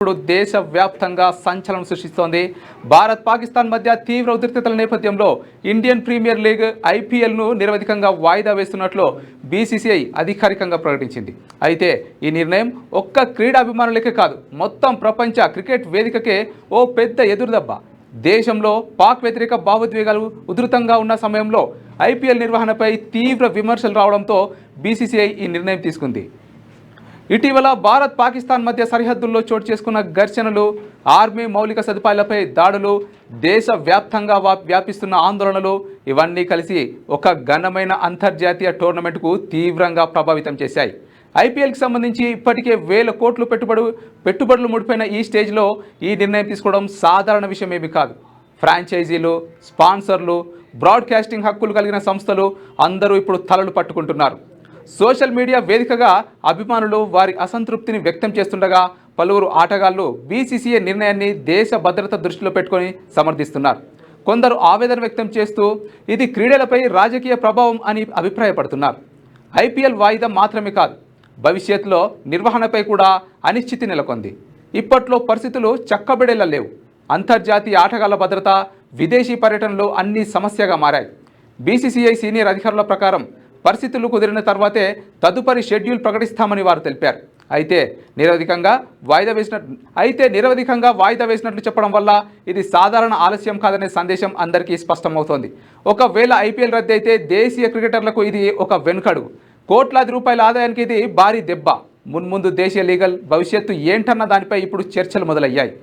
ఇప్పుడు దేశవ్యాప్తంగా సంచలనం సృష్టిస్తోంది. భారత్ పాకిస్తాన్ మధ్య తీవ్ర ఉద్రిక్తతల నేపథ్యంలో ఇండియన్ ప్రీమియర్ లీగ్ ఐపీఎల్ను నిరవధికంగా వాయిదా వేస్తున్నట్లు బీసీసీఐ అధికారికంగా ప్రకటించింది. అయితే ఈ నిర్ణయం ఒక్క క్రీడాభిమానులకే కాదు, మొత్తం ప్రపంచ క్రికెట్ వేదికకే ఓ పెద్ద ఎదురుదెబ్బ. దేశంలో పాక్ వ్యతిరేక భావోద్వేగాలు ఉధృతంగా ఉన్న సమయంలో ఐపీఎల్ నిర్వహణపై తీవ్ర విమర్శలు రావడంతో బీసీసీఐ ఈ నిర్ణయం తీసుకుంది. ఇటీవల భారత్ పాకిస్తాన్ మధ్య సరిహద్దుల్లో చోటు చేసుకున్న ఘర్షణలు, ఆర్మీ మౌలిక సదుపాయాలపై దాడులు, దేశవ్యాప్తంగా వ్యాపిస్తున్న ఆందోళనలు ఇవన్నీ కలిసి ఒక ఘనమైన అంతర్జాతీయ టోర్నమెంట్కు తీవ్రంగా ప్రభావితం చేశాయి. ఐపీఎల్కి సంబంధించి ఇప్పటికే వేల కోట్లు పెట్టుబడులు ముడిపోయిన ఈ స్టేజ్లో ఈ నిర్ణయం తీసుకోవడం సాధారణ విషయమేమీ కాదు. ఫ్రాంచైజీలు, స్పాన్సర్లు, బ్రాడ్కాస్టింగ్ హక్కులు కలిగిన సంస్థలు అందరూ ఇప్పుడు తలలు పట్టుకుంటున్నారు. సోషల్ మీడియా వేదికగా అభిమానులు వారి అసంతృప్తిని వ్యక్తం చేస్తుండగా పలువురు ఆటగాళ్లు బీసీసీఐ నిర్ణయాన్ని దేశ భద్రత దృష్టిలో పెట్టుకొని సమర్థిస్తున్నారు. కొందరు ఆవేదన వ్యక్తం చేస్తూ ఇది క్రీడలపై రాజకీయ ప్రభావం అని అభిప్రాయపడుతున్నారు. ఐపీఎల్ వాయిదా మాత్రమే కాదు, భవిష్యత్తులో నిర్వహణపై కూడా అనిశ్చితి నెలకొంది. ఇప్పట్లో పరిస్థితులు చక్కబెడేలా లేవు. అంతర్జాతీయ ఆటగాళ్ల భద్రత, విదేశీ పర్యటనలు అన్నీ సమస్యగా మారాయి. బీసీసీఐ సీనియర్ అధికారుల ప్రకారం పరిస్థితులు కుదిరిన తర్వాతే తదుపరి షెడ్యూల్ ప్రకటిస్తామని వారు తెలిపారు. అయితే నిరవధికంగా వాయిదా వేసినట్లు చెప్పడం వల్ల ఇది సాధారణ ఆలస్యం కాదనే సందేశం అందరికీ స్పష్టమవుతోంది. ఒకవేళ ఐపీఎల్ రద్దు అయితే దేశీయ క్రికెటర్లకు ఇది ఒక వెనుకడుగు. కోట్లాది రూపాయల ఆదాయానికి ఇది భారీ దెబ్బ. మున్ముందు దేశీయ లీగల్ భవిష్యత్తు ఏంటన్న దానిపై ఇప్పుడు చర్చలు మొదలయ్యాయి.